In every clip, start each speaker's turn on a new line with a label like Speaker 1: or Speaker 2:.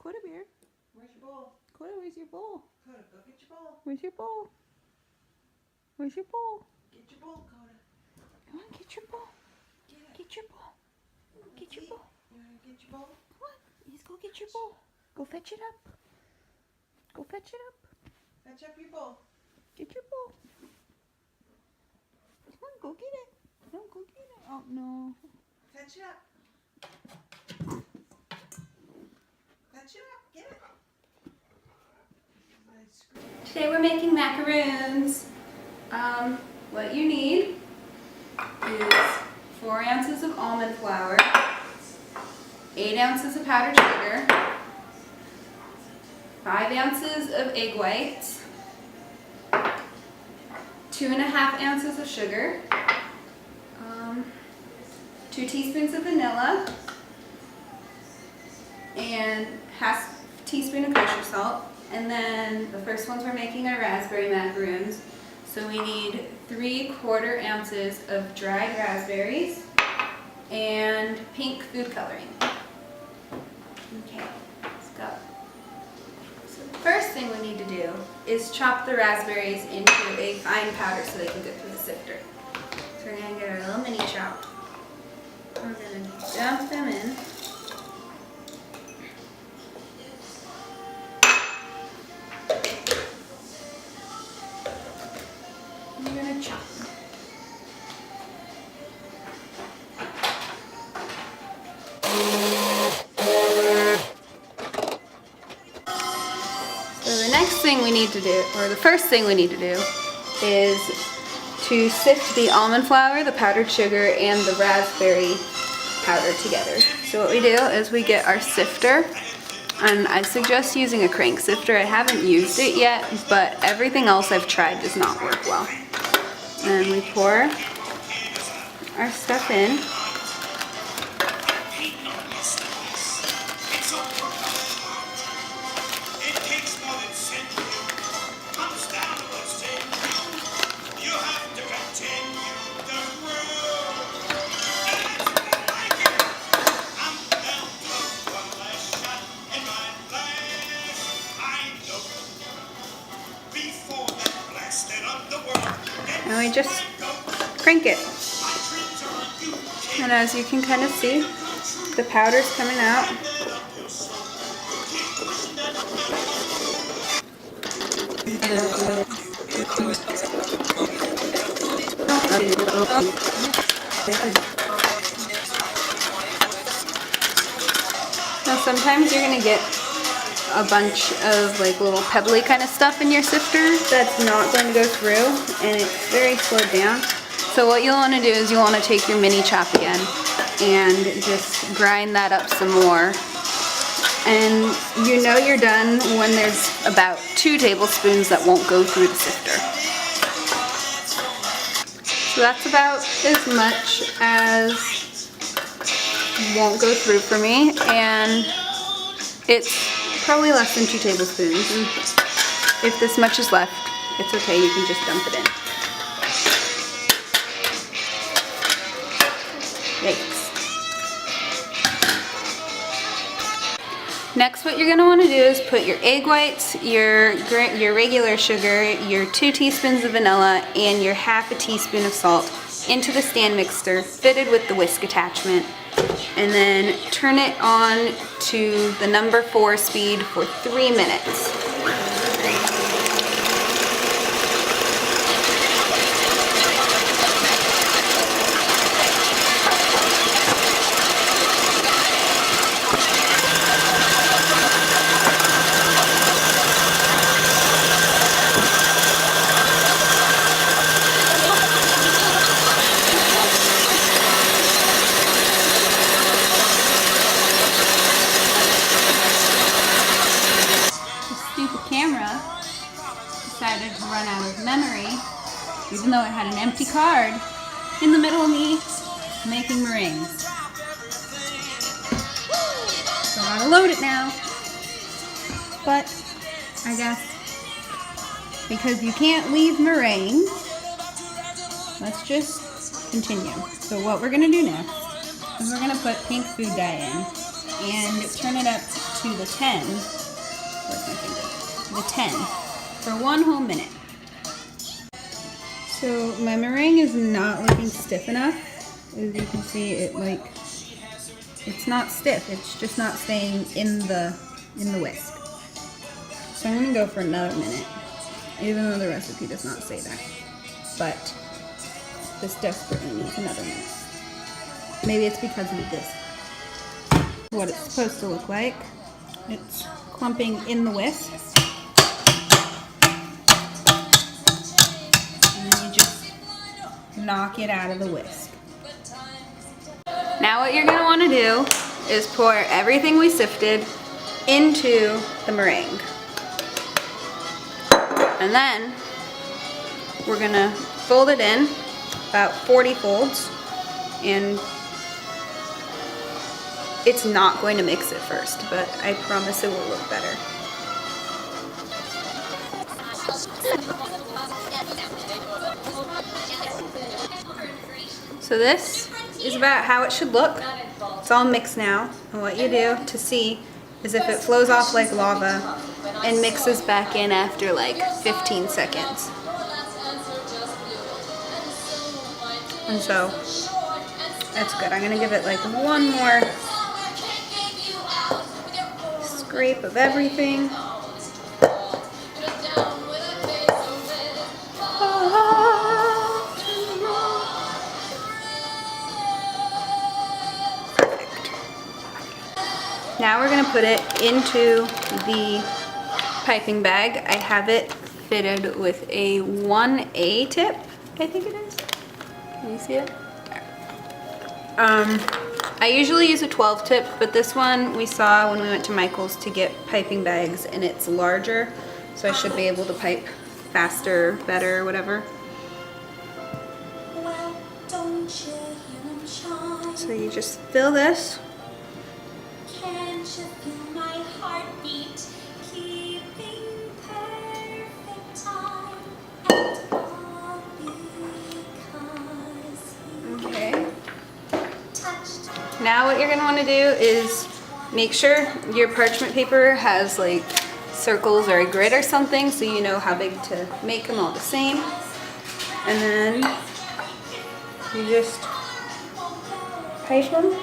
Speaker 1: Coda bear.
Speaker 2: Where's your bowl?
Speaker 1: Coda, where's your bowl?
Speaker 2: Coda, go get your bowl.
Speaker 1: Where's your bowl? Where's your bowl?
Speaker 2: Get your bowl, Coda.
Speaker 1: Come on, get your bowl.
Speaker 2: Get it.
Speaker 1: Get your bowl. Get your bowl.
Speaker 2: You want to get your bowl?
Speaker 1: Come on, let's go get your bowl. Go fetch it up. Go fetch it up.
Speaker 2: Fetch up your bowl.
Speaker 1: Get your bowl. Come on, go get it. No, go get it. Oh, no.
Speaker 2: Fetch it up. Fetch it up. Get it.
Speaker 1: Today we're making macaroons. What you need is 4 ounces of almond flour, 8 ounces of powdered sugar, 5 ounces of egg whites, 2.5 ounces of sugar, 2 teaspoons of vanilla, and half teaspoon of kosher salt. And then the first ones we're making are raspberry macaroons. So we need 3/4 ounces of dried raspberries and pink food coloring. Okay, let's go. So the first thing we need to do is chop the raspberries into a fine powder so they can go through the sifter. So we're gonna get our little mini chop. We're gonna dump them in. I'm gonna chop them. So the next thing we need to do, or the first thing we need to do, is to sift the almond flour, the powdered sugar, and the raspberry powder together. So what we do is we get our sifter, and I suggest using a crank sifter. I haven't used it yet, but everything else I've tried does not work well. And we pour our stuff in. And we just crank it. And as you can kind of see, the powder's coming out. Now sometimes you're gonna get a bunch of like little pebbly kind of stuff in your sifter that's not going to go through, and it's very slowed down. So what you'll want to do is you'll want to take your mini chop again and just grind that up some more. And you know you're done when there's about 2 tablespoons that won't go through the sifter. So that's about as much as won't go through for me, and it's probably less than 2 tablespoons. And if this much is left, it's okay, you can just dump it in. Yikes. Next, what you're going to want to do is put your egg whites, your regular sugar, your 2 teaspoons of vanilla, and your 1/2 teaspoon of salt into the stand mixer fitted with the whisk attachment. And then turn it on to the number 4 speed for 3 minutes. Camera decided to run out of memory, even though it had an empty card in the middle of me making meringues. So I gotta load it now. But I guess because you can't leave meringues, let's just continue. So what we're gonna do next is we're gonna put pink food dye in and turn it up to the 10. Where's my finger? The 10 for 1 whole minute. So my meringue is not looking stiff enough. As you can see, it's not stiff. It's just not staying in the whisk. So I'm gonna go for another minute, even though the recipe does not say that. But this desperately needs another minute. Maybe it's because of this. What it's supposed to look like. It's clumping in the whisk. And then you just knock it out of the whisk. Now what you're gonna wanna do is pour everything we sifted into the meringue. And then we're gonna fold it in about 40 folds, and it's not going to mix at first, but I promise it will look better. So this is about how it should look. It's all mixed now, and what you do to see is if it flows off like lava and mixes back in after like 15 seconds. And so that's good. I'm gonna give it like one more scrape of everything. Perfect. Now we're gonna put it into the piping bag. I have it fitted with a 1A tip, I think it is. Can you see it? I usually use a 12 tip, but this one we saw when we went to Michael's to get piping bags, and it's larger, so I should be able to pipe faster, better, whatever. So you just fill this.
Speaker 3: Can't you feel my heartbeat keeping perfect time? And all because you
Speaker 1: Okay.
Speaker 3: touched.
Speaker 1: Now what you're gonna wanna do is make sure your parchment paper has like circles or a grid or something, so you know how big to make them all the same. And then you just pipe them.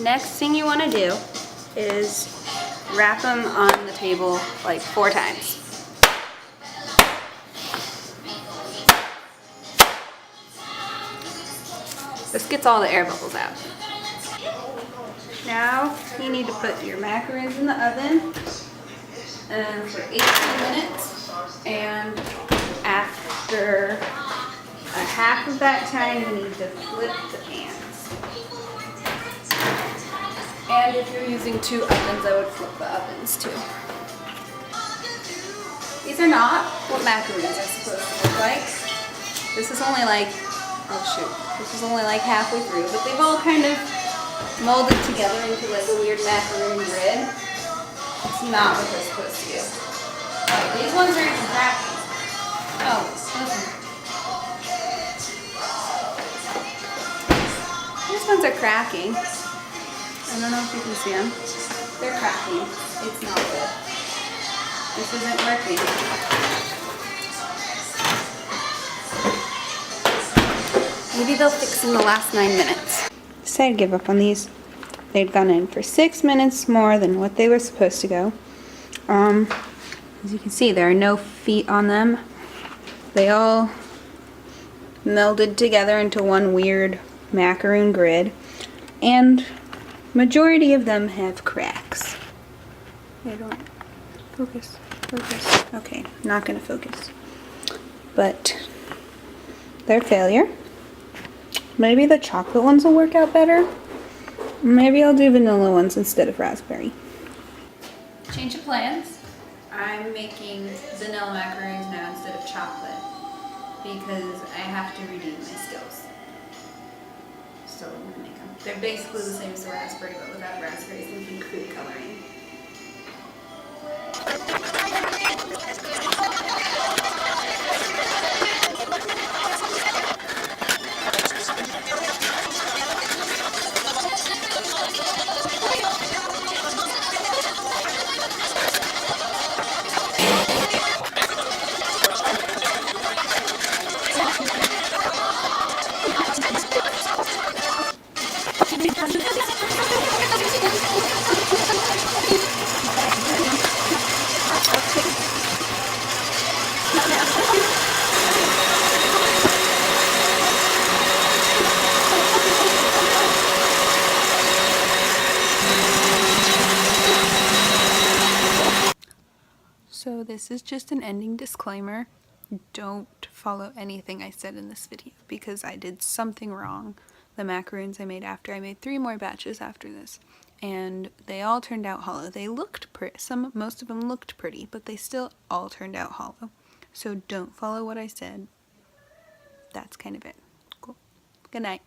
Speaker 1: Next thing you want to do is wrap them on the table like 4 times. This gets all the air bubbles out. Now you need to put your macarons in the oven for 18 minutes, and after a half of that time you need to flip the pans. And if you're using 2 ovens, I would flip the ovens too. These are not what macaroons are supposed to look like. This is only like, oh shoot, this is only like halfway through, but they've all kind of molded together into like a weird macaroon grid. It's not what they're supposed to do. Okay, these ones are even cracking. Oh, listen. These ones are cracking. I don't know if you can see them. They're cracking. It's not good. This isn't working. Maybe they'll fix in the last 9 minutes. Decided to give up on these. They'd gone in for 6 minutes more than what they were supposed to go. As you can see, there are no feet on them. They all melded together into one weird macaroon grid. And majority of them have cracks. They don't focus. Okay, not gonna focus. But they're a failure. Maybe the chocolate ones will work out better. Maybe I'll do vanilla ones instead of raspberry. Change of plans. I'm making vanilla macaroons now instead of chocolate because I have to redeem my skills. So I'm gonna make them. They're basically the same as the raspberry, but without raspberries and food coloring. So this is just an ending disclaimer. Don't follow anything I said in this video because I did something wrong. The macaroons I made after, I made 3 more batches after this, and they all turned out hollow. They looked pretty, most of them looked pretty, but they still all turned out hollow. So don't follow what I said. That's kind of it. Cool. Good night.